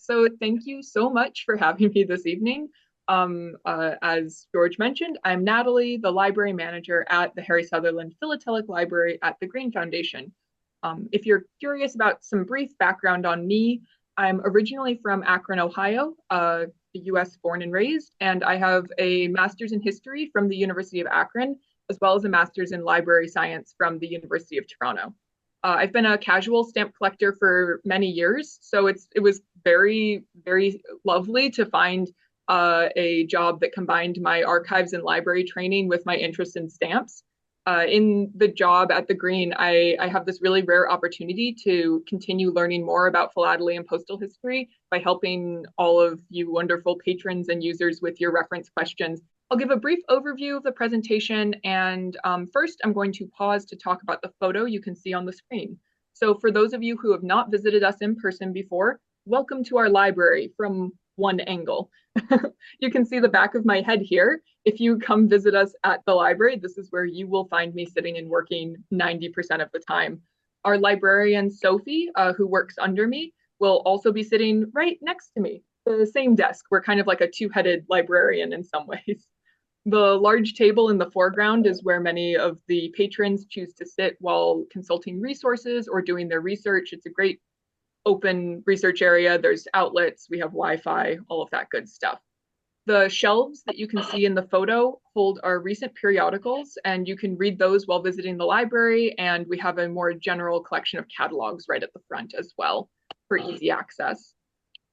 So thank you so much for having me this evening. As George mentioned, I'm Natalie, the library manager at the Harry Sutherland Philatelic Library at the Greene Foundation. If you're curious about some brief background on me, I'm originally from Akron, Ohio, the US born and raised, and I have a master's in history from the University of Akron, as well as a master's in library science from the University of Toronto. I've been a casual stamp collector for many years, so it was very lovely to find a job that combined my archives and library training with my interest in stamps. In the job at the Greene, I have this really rare opportunity to continue learning more about philately and postal history by helping all of you wonderful patrons and users with your reference questions. I'll give a brief overview of the presentation, and first I'm going to pause to talk about the photo you can see on the screen. So for those of you who have not visited us in person before, welcome to our library from one angle. You can see the back of my head here. If you come visit us at the library, this is where you will find me sitting and working 90% of the time. Our librarian, Sophie, who works under me, will also be sitting right next to me, the same desk. We're kind of like a two-headed librarian in some ways. The large table in the foreground is where many of the patrons choose to sit while consulting resources or doing their research. It's a great open research area. There's outlets, we have Wi-Fi, all of that good stuff. The shelves that you can see in the photo hold our recent periodicals, and you can read those while visiting the library, and we have a more general collection of catalogs right at the front as well for easy access.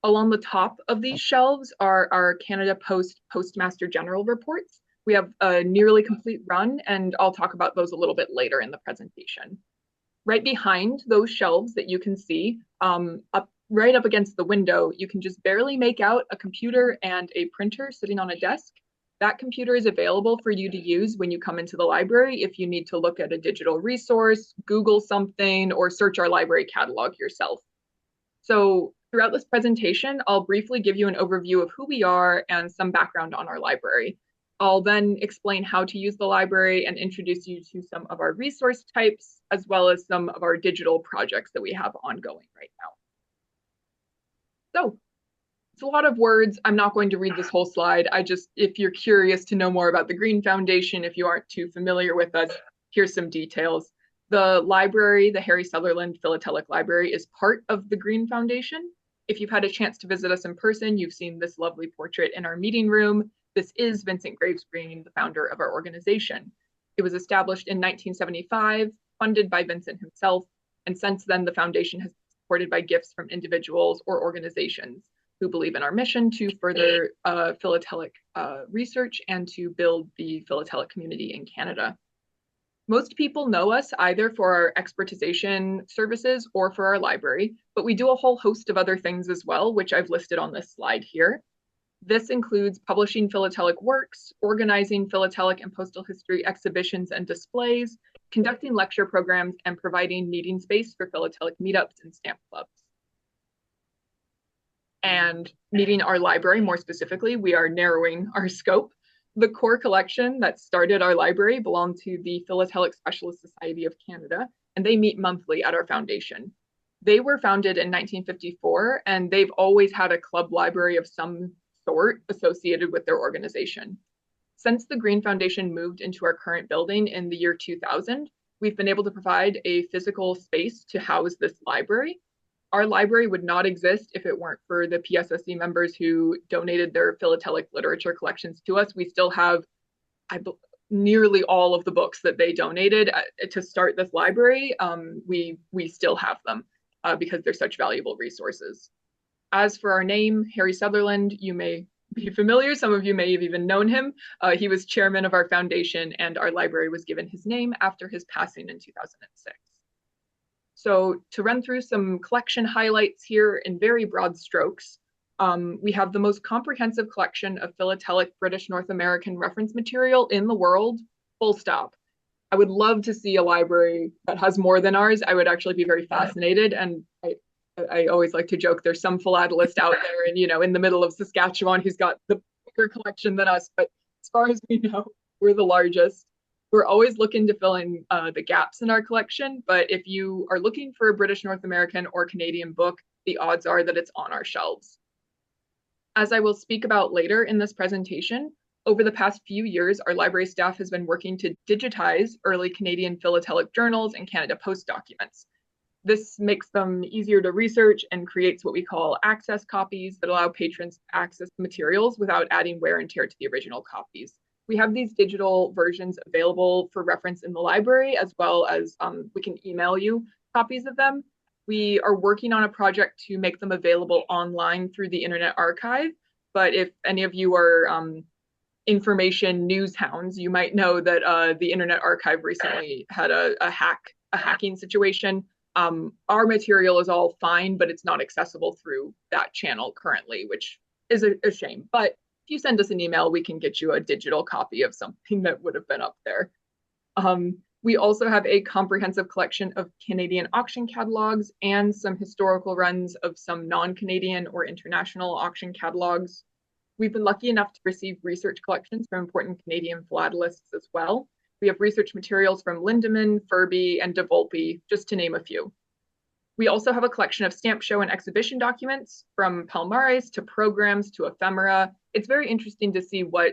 Along the top of these shelves are our Canada Post Postmaster General reports. We have a nearly complete run, and I'll talk about those a little bit later in the presentation. Right behind those shelves that you can see, right up against the window, you can just barely make out a computer and a printer sitting on a desk. That computer is available for you to use when you come into the library if you need to look at a digital resource, Google something, or search our library catalog yourself. So throughout this presentation, I'll briefly give you an overview of who we are and some background on our library. I'll then explain how to use the library and introduce you to some of our resource types, as well as some of our digital projects that we have ongoing right now. So it's a lot of words. I'm not going to read this whole slide. If you're curious to know more about the Greene Foundation, if you aren't too familiar with us, here's some details. The library, the Harry Sutherland Philatelic Library, is part of the Greene Foundation. If you've had a chance to visit us in person, you've seen this lovely portrait in our meeting room. This is Vincent Greene, the founder of our organization. It was established in 1975, funded by Vincent himself, and since then the foundation has been supported by gifts from individuals or organizations who believe in our mission to further philatelic research and to build the philatelic community in Canada. Most people know us either for our expertization services or for our library, but we do a whole host of other things as well, which I've listed on this slide here. This includes publishing philatelic works, organizing philatelic and postal history exhibitions and displays, conducting lecture programs, and providing meeting space for philatelic meetups and stamp clubs. And meeting our library, more specifically, we are narrowing our scope. The core collection that started our library belonged to the Philatelic Specialist Society of Canada, and they meet monthly at our foundation. They were founded in 1954, and they've always had a club library of some sort associated with their organization. Since the Greene Foundation moved into our current building in the year 2000, we've been able to provide a physical space to house this library. Our library would not exist if it weren't for the PSSC members who donated their philatelic literature collections to us. We still have nearly all of the books that they donated to start this library. We still have them because they're such valuable resources. As for our name, Harry Sutherland, you may be familiar. Some of you may have even known him. He was chairman of our foundation, and our library was given his name after his passing in 2006. So to run through some collection highlights here in very broad strokes, we have the most comprehensive collection of philatelic British North American reference material in the world, full stop. I would love to see a library that has more than ours. I would actually be very fascinated, and I always like to joke there's some philatelist out there and in the middle of Saskatchewan who's got the bigger collection than us, but as far as we know, we're the largest. We're always looking to fill in the gaps in our collection, but if you are looking for a British North American or Canadian book, the odds are that it's on our shelves. As I will speak about later in this presentation, over the past few years, our library staff has been working to digitize early Canadian philatelic journals and Canada Post documents. This makes them easier to research and creates what we call access copies that allow patrons to access the materials without adding wear and tear to the original copies. We have these digital versions available for reference in the library, as well as we can email you copies of them. We are working on a project to make them available online through the Internet Archive. But if any of you are information news hounds, you might know that the Internet Archive recently had a hacking situation. Our material is all fine, but it's not accessible through that channel currently, which is a shame. But if you send us an email, we can get you a digital copy of something that would have been up there. We also have a comprehensive collection of Canadian auction catalogs and some historical runs of some non-Canadian or international auction catalogs. We've been lucky enough to receive research collections from important Canadian philatelists as well. We have research materials from Lindemann, Furby, and De Volpe, just to name a few. We also have a collection of stamp show and exhibition documents, from palmares to programs to ephemera. It's very interesting to see what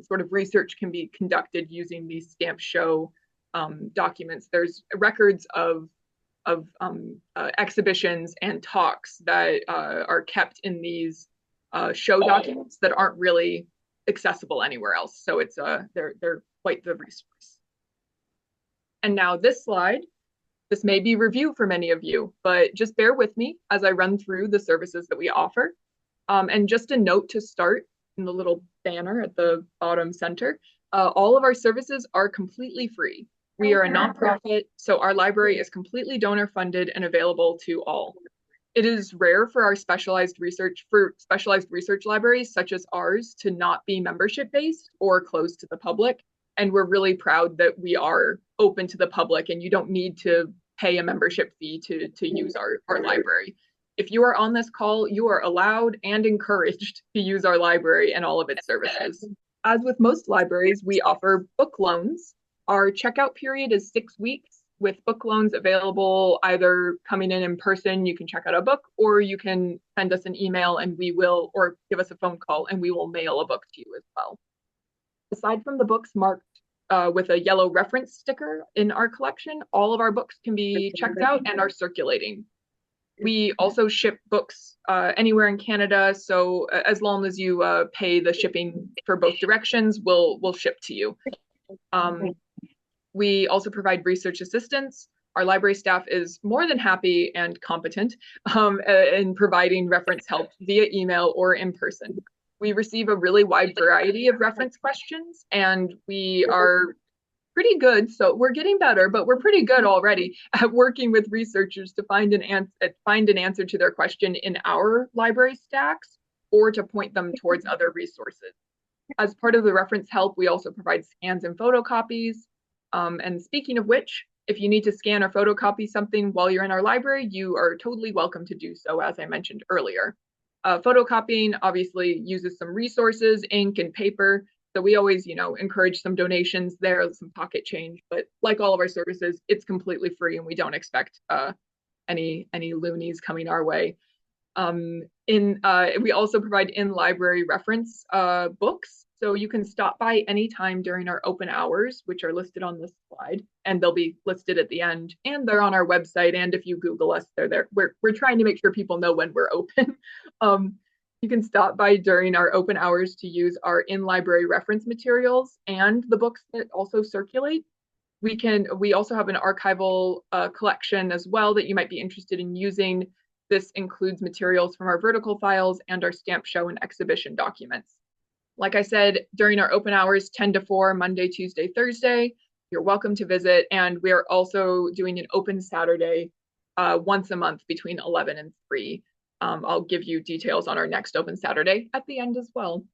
sort of research can be conducted using these stamp show documents. There's records of exhibitions and talks that are kept in these show documents that aren't really accessible anywhere else. So it's they're quite the resource. And now this slide, this may be review for many of you, but just bear with me as I run through the services that we offer. And just a note to start in the little banner at the bottom center, all of our services are completely free. We are a nonprofit, so our library is completely donor funded and available to all. It is rare for our specialized research libraries such as ours to not be membership based or closed to the public. And we're really proud that we are open to the public and you don't need to pay a membership fee to use our library. If you are on this call, you are allowed and encouraged to use our library and all of its services. As with most libraries, we offer book loans. Our checkout period is 6 weeks, with book loans available either coming in person, you can check out a book, or you can send us an email and we will, or give us a phone call and we will mail a book to you as well. Aside from the books marked with a yellow reference sticker in our collection, all of our books can be checked out and are circulating. We also ship books anywhere in Canada, so as long as you pay the shipping for both directions, we'll ship to you. We also provide research assistance. Our library staff is more than happy and competent in providing reference help via email or in person. We receive a really wide variety of reference questions, and we are pretty good. So we're getting better, but we're pretty good already at working with researchers to find an answer to their question in our library stacks or to point them towards other resources. As part of the reference help, we also provide scans and photocopies. And speaking of which, if you need to scan or photocopy something while you're in our library, you are totally welcome to do so, as I mentioned earlier. Photocopying obviously uses some resources, ink and paper. So we always, encourage some donations there, some pocket change. But like all of our services, it's completely free, and we don't expect any loonies coming our way. We also provide in-library reference books. So you can stop by anytime during our open hours, which are listed on this slide, and they'll be listed at the end. And they're on our website. And if you Google us, they're there. We're trying to make sure people know when we're open. You can stop by during our open hours to use our in-library reference materials and the books that also circulate. We also have an archival collection as well that you might be interested in using. This includes materials from our vertical files and our stamp show and exhibition documents. Like I said, during our open hours, 10 to 4, Monday, Tuesday, Thursday, you're welcome to visit. And we are also doing an open Saturday once a month between 11 and 3. I'll give you details on our next open Saturday at the end as well.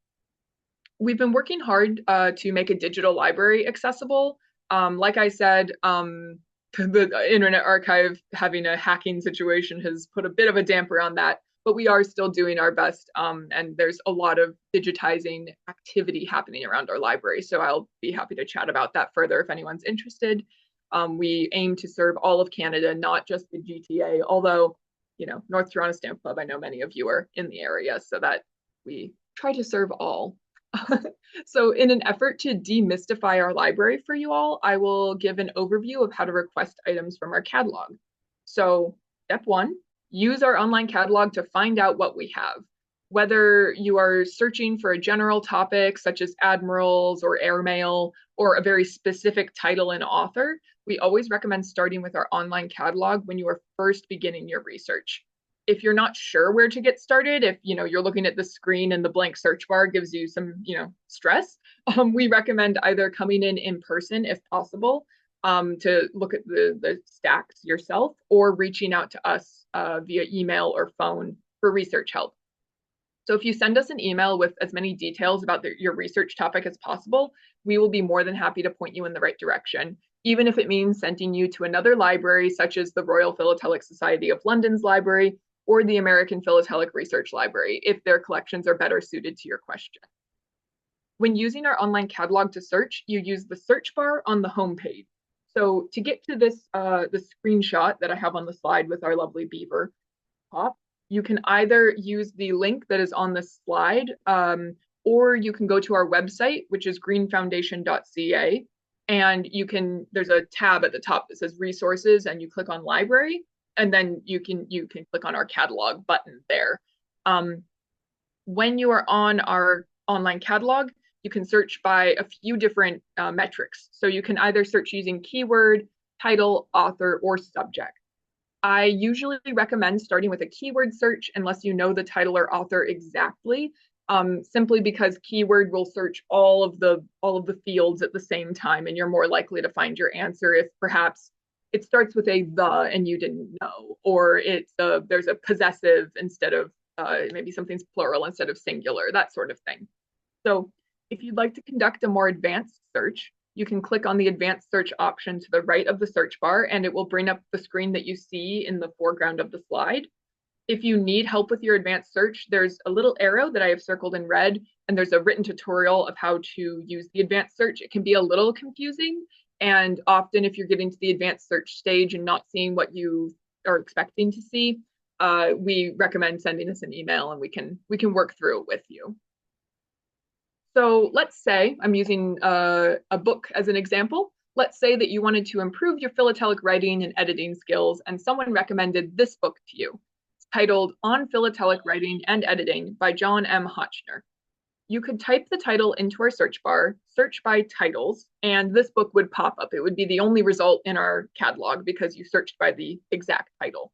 We've been working hard to make a digital library accessible. Like I said, the Internet Archive having a hacking situation has put a bit of a damper on that, but we are still doing our best. And there's a lot of digitizing activity happening around our library. So I'll be happy to chat about that further if anyone's interested. We aim to serve all of Canada, not just the GTA, although, North Toronto Stamp Club, I know many of you are in the area, so that we try to serve all. So in an effort to demystify our library for you all, I will give an overview of how to request items from our catalog. So step one, use our online catalog to find out what we have. Whether you are searching for a general topic such as admirals or airmail or a very specific title and author, we always recommend starting with our online catalog when you are first beginning your research. If you're not sure where to get started, if you're looking at the screen and the blank search bar gives you some stress, we recommend either coming in person if possible, to look at the stacks yourself, or reaching out to us via email or phone for research help. So if you send us an email with as many details about your research topic as possible, we will be more than happy to point you in the right direction, even if it means sending you to another library, such as the Royal Philatelic Society of London's library or the American Philatelic Research Library, if their collections are better suited to your question. When using our online catalog to search, you use the search bar on the home page. So to get to this, the screenshot that I have on the slide with our lovely beaver top, you can either use the link that is on the slide, or you can go to our website, which is greenefoundation.ca, and there's a tab at the top that says resources, and you click on library, and then you can click on our catalog button there. When you are on our online catalog, you can search by a few different metrics. So you can either search using keyword, title, author, or subject. I usually recommend starting with a keyword search unless you know the title or author exactly, simply because keyword will search all of the fields at the same time, and you're more likely to find your answer if perhaps it starts with a the and you didn't know, or there's a possessive instead of maybe something's plural instead of singular, that sort of thing. So if you'd like to conduct a more advanced search, you can click on the advanced search option to the right of the search bar, and it will bring up the screen that you see in the foreground of the slide. If you need help with your advanced search, there's a little arrow that I have circled in red, and there's a written tutorial of how to use the advanced search. It can be a little confusing, and often if you're getting to the advanced search stage and not seeing what you are expecting to see, we recommend sending us an email and we can work through it with you. So let's say I'm using a book as an example. Let's say that you wanted to improve your philatelic writing and editing skills, and someone recommended this book to you. It's titled On Philatelic Writing and Editing by John M. Hotchner. You could type the title into our search bar, search by titles, and this book would pop up. It would be the only result in our catalog because you searched by the exact title.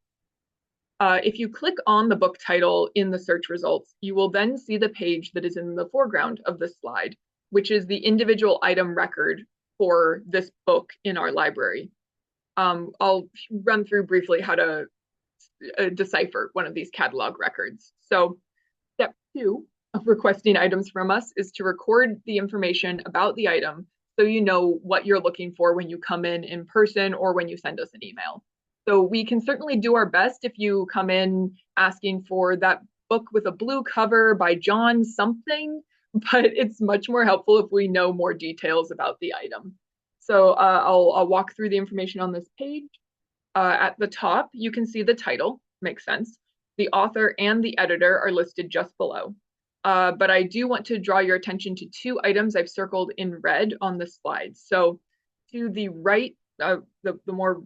If you click on the book title in the search results, you will then see the page that is in the foreground of this slide, which is the individual item record for this book in our library. I'll run through briefly how to decipher one of these catalog records. So step 2 of requesting items from us is to record the information about the item so you know what you're looking for when you come in person or when you send us an email. So we can certainly do our best if you come in asking for that book with a blue cover by John something, but it's much more helpful if we know more details about the item. So I'll walk through the information on this page. At the top, you can see the title, makes sense. The author and the editor are listed just below. But I do want to draw your attention to 2 items I've circled in red on the slide. So to the right, the more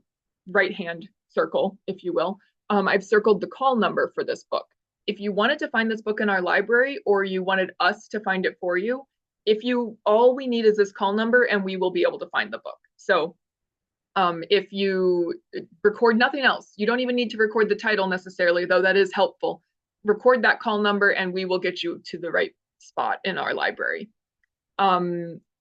right-hand circle, if you will, I've circled the call number for this book. If you wanted to find this book in our library or you wanted us to find it for you, all we need is this call number and we will be able to find the book. So if you record nothing else, you don't even need to record the title necessarily, though that is helpful. Record that call number and we will get you to the right spot in our library.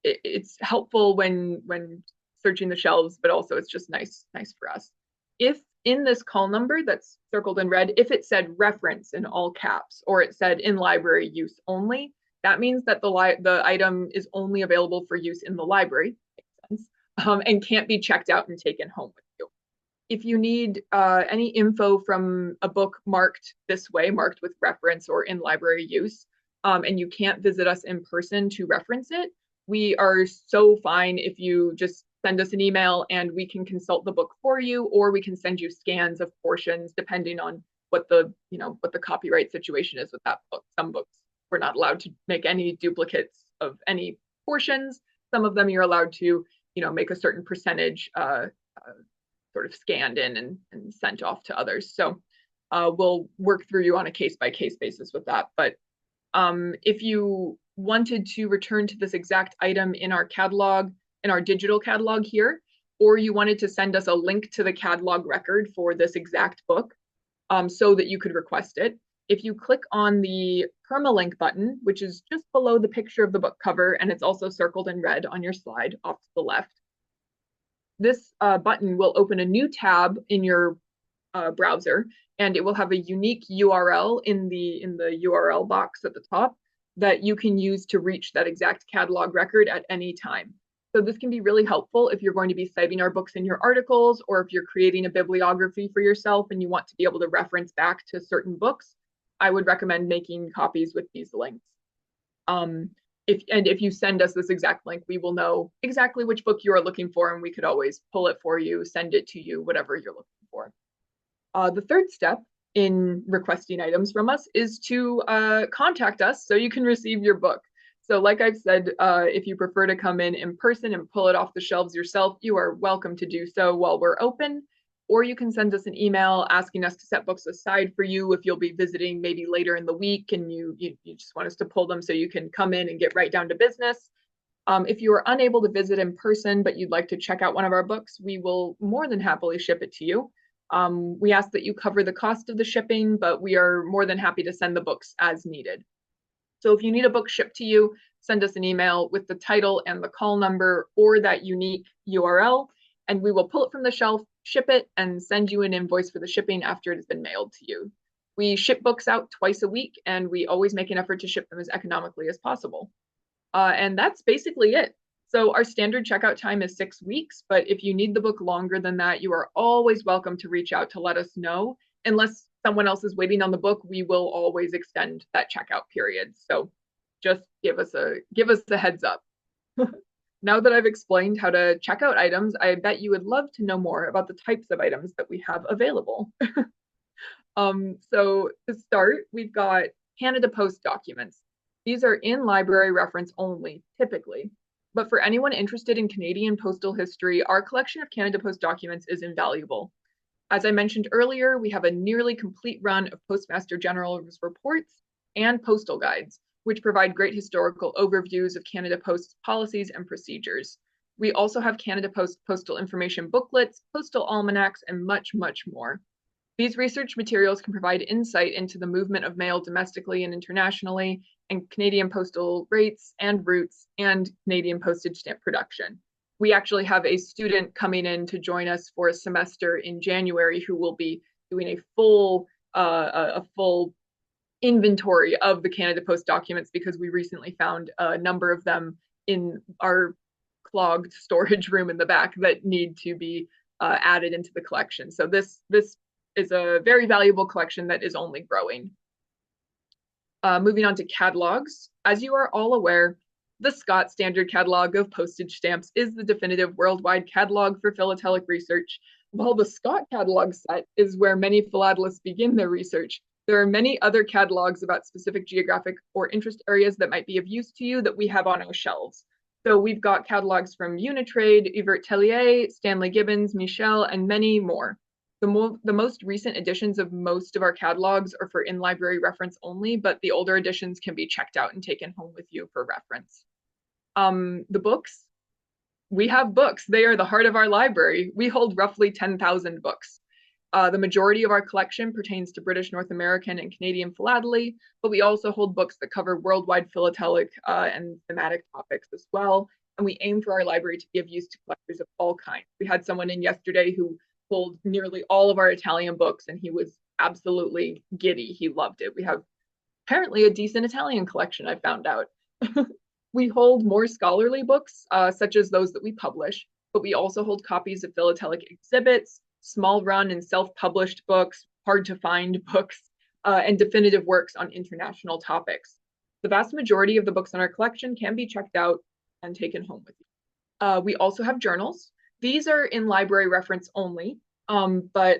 It's helpful when searching the shelves, but also it's just nice for us. If in this call number that's circled in red, if it said reference in all caps or it said in library use only, that means that the item is only available for use in the library, makes sense, and can't be checked out and taken home with you. If you need any info from a book marked this way, marked with reference or in library use, and you can't visit us in person to reference it, we are so fine if you just send us an email and we can consult the book for you, or we can send you scans of portions depending on what the copyright situation is with that book. Some books we're not allowed to make any duplicates of any portions. Some of them you're allowed to, make a certain percentage sort of scanned in and sent off to others. So we'll work through you on a case-by-case basis with that. But if you wanted to return to this exact item in our catalog, in our digital catalog here, or you wanted to send us a link to the catalog record for this exact book so that you could request it, if you click on the permalink button, which is just below the picture of the book cover, and it's also circled in red on your slide off to the left, this button will open a new tab in your browser, and it will have a unique URL in the URL box at the top that you can use to reach that exact catalog record at any time. So this can be really helpful if you're going to be citing our books in your articles, or if you're creating a bibliography for yourself and you want to be able to reference back to certain books. I would recommend making copies with these links. If you send us this exact link, we will know exactly which book you are looking for, and we could always pull it for you, send it to you, whatever you're looking for. The third step in requesting items from us is to contact us so you can receive your book. So like I've said, if you prefer to come in person and pull it off the shelves yourself, you are welcome to do so while we're open, or you can send us an email asking us to set books aside for you if you'll be visiting maybe later in the week and you just want us to pull them so you can come in and get right down to business. If you are unable to visit in person, but you'd like to check out one of our books, we will more than happily ship it to you. We ask that you cover the cost of the shipping, but we are more than happy to send the books as needed. So if you need a book shipped to you, send us an email with the title and the call number or that unique URL, and we will pull it from the shelf, ship it, and send you an invoice for the shipping after it has been mailed to you. We ship books out twice a week, and we always make an effort to ship them as economically as possible. And that's basically it. So our standard checkout time is 6 weeks, but if you need the book longer than that, you are always welcome to reach out to let us know. Unless someone else is waiting on the book, we will always extend that checkout period. So just give us a heads up. Now that I've explained how to check out items, I bet you would love to know more about the types of items that we have available. So to start, we've got Canada Post documents. These are in library reference only, typically. But for anyone interested in Canadian postal history, our collection of Canada Post documents is invaluable. As I mentioned earlier, we have a nearly complete run of Postmaster General's reports and postal guides, which provide great historical overviews of Canada Post's policies and procedures. We also have Canada Post postal information booklets, postal almanacs, and much, much more. These research materials can provide insight into the movement of mail domestically and internationally, and Canadian postal rates and routes, and Canadian postage stamp production. We actually have a student coming in to join us for a semester in January who will be doing a full inventory of the Canada Post documents, because we recently found a number of them in our clogged storage room in the back that need to be added into the collection. So this is a very valuable collection that is only growing. Moving on to catalogs. As you are all aware, the Scott Standard Catalog of Postage Stamps is the definitive worldwide catalog for philatelic research. While the Scott catalog set is where many philatelists begin their research, there are many other catalogs about specific geographic or interest areas that might be of use to you that we have on our shelves. So we've got catalogs from Unitrade, Yvert Tellier, Stanley Gibbons, Michel, and many more. The most recent editions of most of our catalogs are for in-library reference only, but the older editions can be checked out and taken home with you for reference. The books, we have books. They are the heart of our library. We hold roughly 10,000 books. The majority of our collection pertains to British, North American, and Canadian philately, but we also hold books that cover worldwide philatelic and thematic topics as well. And we aim for our library to be of use to collectors of all kinds. We had someone in yesterday who pulled nearly all of our Italian books, and he was absolutely giddy. He loved it. We have apparently a decent Italian collection, I found out. We hold more scholarly books, such as those that we publish, but we also hold copies of philatelic exhibits, small run and self-published books, hard to find books, and definitive works on international topics. The vast majority of the books in our collection can be checked out and taken home with you. We also have journals. These are in library reference only, but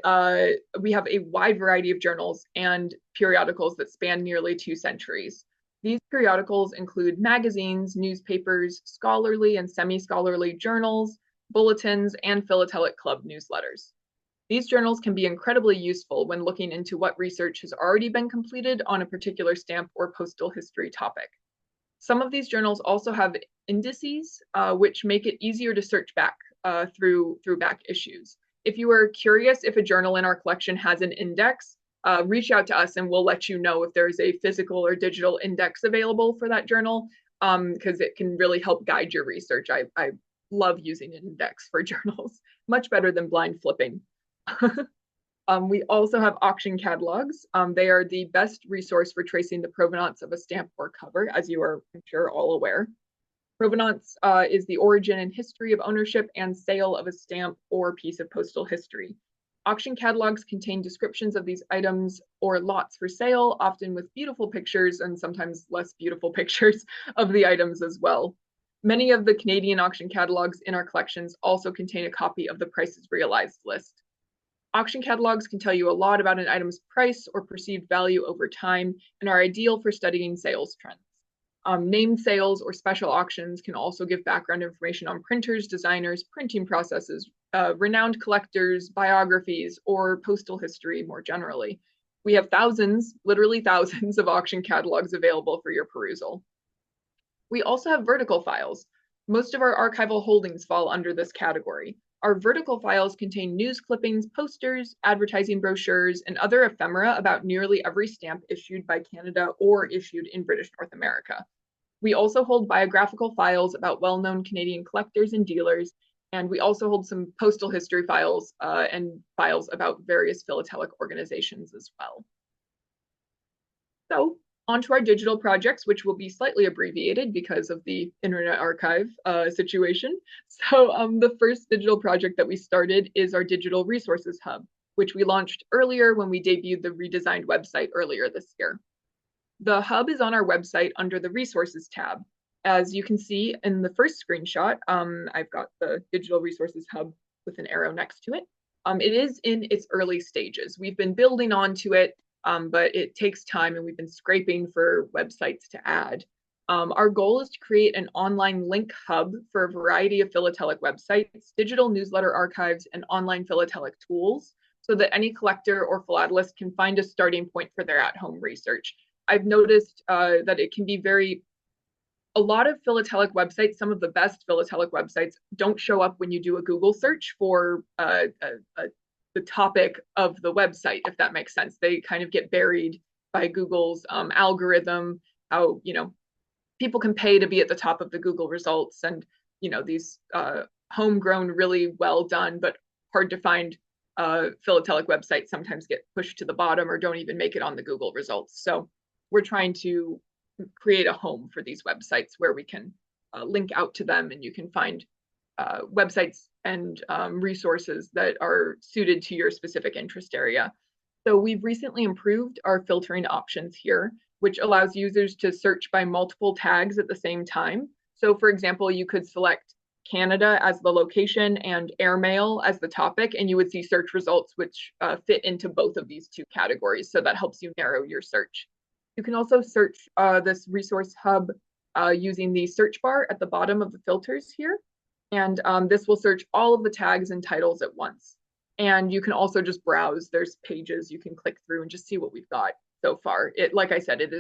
we have a wide variety of journals and periodicals that span nearly 2 centuries. These periodicals include magazines, newspapers, scholarly and semi-scholarly journals, bulletins, and philatelic club newsletters. These journals can be incredibly useful when looking into what research has already been completed on a particular stamp or postal history topic. Some of these journals also have indices, which make it easier to search back through back issues. If you are curious if a journal in our collection has an index, reach out to us and we'll let you know if there's a physical or digital index available for that journal, because it can really help guide your research. I love using an index for journals, much better than blind flipping. We also have auction catalogs. They are the best resource for tracing the provenance of a stamp or cover, as you are, I'm sure, all aware. Provenance is the origin and history of ownership and sale of a stamp or piece of postal history. Auction catalogs contain descriptions of these items or lots for sale, often with beautiful pictures and sometimes less beautiful pictures of the items as well. Many of the Canadian auction catalogs in our collections also contain a copy of the prices realized list. Auction catalogs can tell you a lot about an item's price or perceived value over time and are ideal for studying sales trends. Named sales or special auctions can also give background information on printers, designers, printing processes, renowned collectors, biographies, or postal history more generally. We have thousands, literally thousands of auction catalogs available for your perusal. We also have vertical files. Most of our archival holdings fall under this category. Our vertical files contain news clippings, posters, advertising brochures, and other ephemera about nearly every stamp issued by Canada or issued in British North America. We also hold biographical files about well-known Canadian collectors and dealers, and we also hold some postal history files and files about various philatelic organizations as well. So, onto our digital projects, which will be slightly abbreviated because of the Internet Archive situation. So the first digital project that we started is our Digital Resources Hub, which we launched earlier when we debuted the redesigned website earlier this year. The hub is on our website under the Resources tab. As you can see in the first screenshot, I've got the Digital Resources Hub with an arrow next to it. It is in its early stages. We've been building onto it, but it takes time and we've been scraping for websites to add. Our goal is to create an online link hub for a variety of philatelic websites, digital newsletter archives, and online philatelic tools so that any collector or philatelist can find a starting point for their at-home research. I've noticed that it can be a lot of philatelic websites, some of the best philatelic websites don't show up when you do a Google search for the topic of the website, if that makes sense. They kind of get buried by Google's algorithm, how, people can pay to be at the top of the Google results, and, these homegrown, really well done, but hard to find philatelic websites sometimes get pushed to the bottom or don't even make it on the Google results. So we're trying to create a home for these websites where we can link out to them, and you can find websites and resources that are suited to your specific interest area. So we've recently improved our filtering options here, which allows users to search by multiple tags at the same time. So for example, you could select Canada as the location and airmail as the topic, and you would see search results which fit into both of these two categories. So that helps you narrow your search. You can also search this resource hub using the search bar at the bottom of the filters here. And this will search all of the tags and titles at once. And you can also just browse. There's pages you can click through and just see what we've got so far. Like I said, it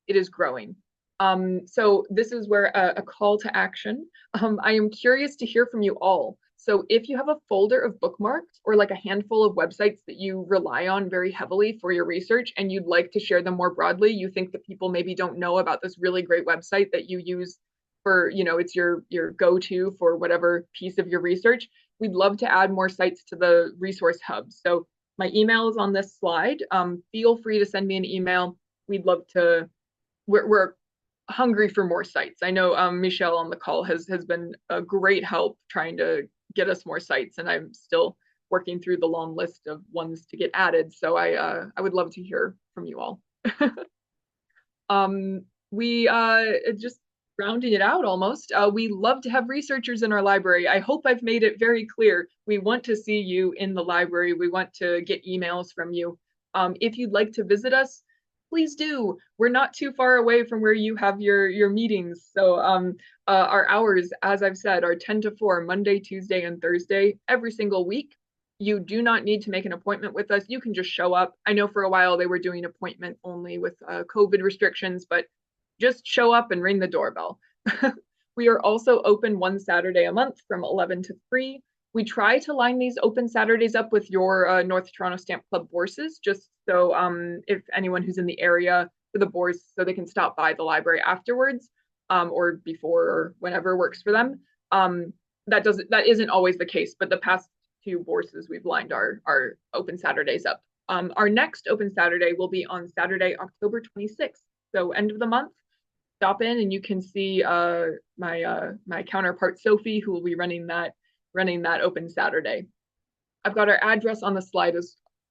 is growing. So this is where a call to action. I am curious to hear from you all. So if you have a folder of bookmarks or like a handful of websites that you rely on very heavily for your research and you'd like to share them more broadly, you think that people maybe don't know about this really great website that you use for, it's your go-to for whatever piece of your research, we'd love to add more sites to the resource hub. So my email is on this slide. Feel free to send me an email. We'd love to, we're hungry for more sites. I know Michelle on the call has been a great help trying to get us more sites, and I'm still working through the long list of ones to get added. So I would love to hear from you all. We just rounding it out almost. We love to have researchers in our library. I hope I've made it very clear. We want to see you in the library. We want to get emails from you. If you'd like to visit us, please do. We're not too far away from where you have your meetings. So our hours, as I've said, are 10 to 4, Monday, Tuesday, and Thursday, every single week. You do not need to make an appointment with us. You can just show up. I know for a while they were doing appointment only with COVID restrictions, but just show up and ring the doorbell. We are also open one Saturday a month from 11 to 3. We try to line these open Saturdays up with your North Toronto Stamp Club bourses, just so if anyone who's in the area for the bourse, so they can stop by the library afterwards or before or whenever works for them. That isn't always the case, but the past two bourses we've lined our open Saturdays up. Our next open Saturday will be on Saturday, October 26th. So end of the month, stop in and you can see my counterpart Sophie, who will be running that open Saturday. I've got our address on the slide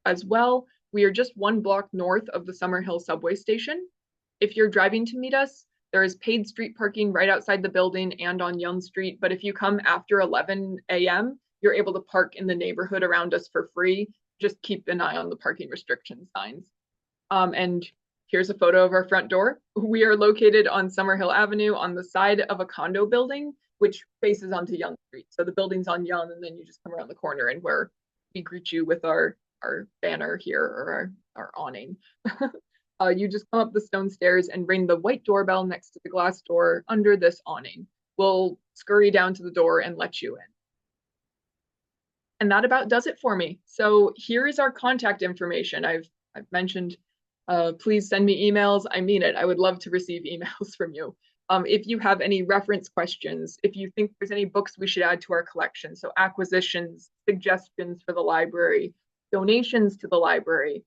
as well. We are just one block north of the Summerhill subway station. If you're driving to meet us, there is paid street parking right outside the building and on Yonge Street. But if you come after 11 a.m., you're able to park in the neighborhood around us for free. Just keep an eye on the parking restriction signs. And here's a photo of our front door. We are located on Summerhill Avenue on the side of a condo building, which faces onto Yonge Street. So the building's on Yonge, and then you just come around the corner and we greet you with our banner here, or our awning. You just come up the stone stairs and ring the white doorbell next to the glass door under this awning. We'll scurry down to the door and let you in. And that about does it for me. So here is our contact information. I've mentioned, please send me emails. I mean it. I would love to receive emails from you. If you have any reference questions, if you think there's any books we should add to our collection, so acquisitions, suggestions for the library, donations to the library,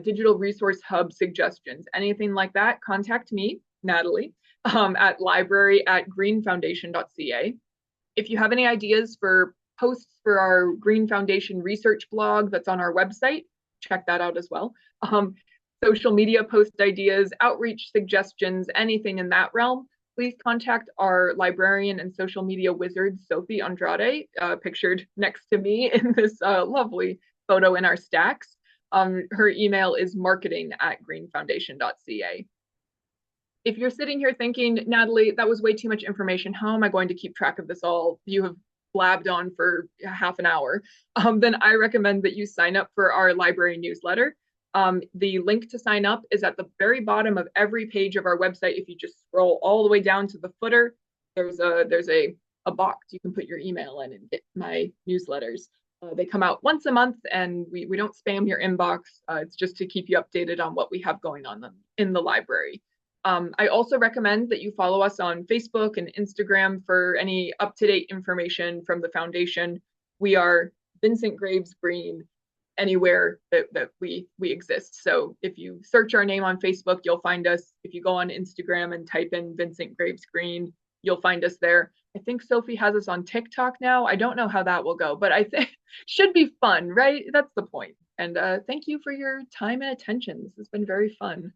digital resource hub suggestions, anything like that, contact me, Natalie, at library@greenefoundation.ca. If you have any ideas for posts for our Greene Foundation research blog that's on our website, check that out as well. Social media post ideas, outreach suggestions, anything in that realm, please contact our librarian and social media wizard, Sophie Andrade, pictured next to me in this lovely photo in our stacks. Her email is marketing@greenefoundation.ca. If you're sitting here thinking, Natalie, that was way too much information, how am I going to keep track of this all? You have blabbed on for half an hour. Then I recommend that you sign up for our library newsletter. The link to sign up is at the very bottom of every page of our website. If you just scroll all the way down to the footer, there's a box you can put your email in and get my newsletters. They come out once a month, and we don't spam your inbox. It's just to keep you updated on what we have going on in the library. I also recommend that you follow us on Facebook and Instagram for any up-to-date information from the foundation. We are Vincent Graves Greene anywhere that we exist. So if you search our name on Facebook, you'll find us. If you go on Instagram and type in Vincent Graves Greene, you'll find us there. I think Sophie has us on TikTok now. I don't know how that will go, but I think should be fun, right? That's the point. And thank you for your time and attention. This has been very fun.